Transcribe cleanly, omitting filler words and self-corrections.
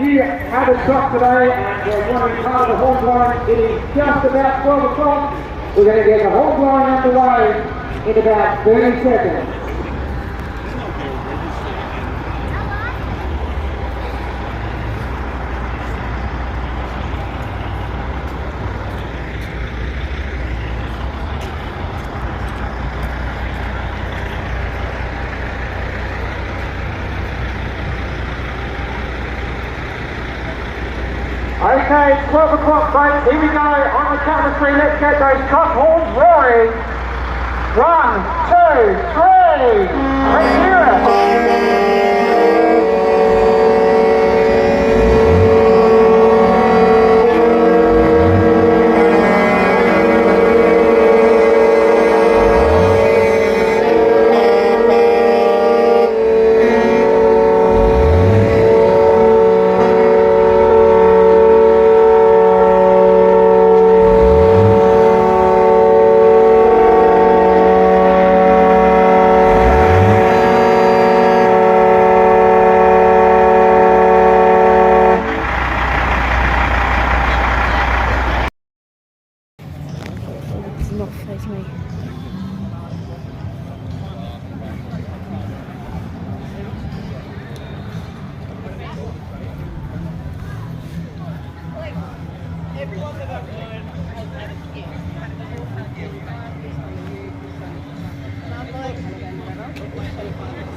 we have a shot today and we're wondering part of the horn blowing. It is just about 12 o'clock. We're going to get the horn blowing underway in about 30 seconds. Okay, 12 o'clock, folks. Here we go. On the count of three, let's get those cock horns roaring. 1, 2, 3. Let's hear it. Not face me. Everyone that I've known has had a kid. And I'm like,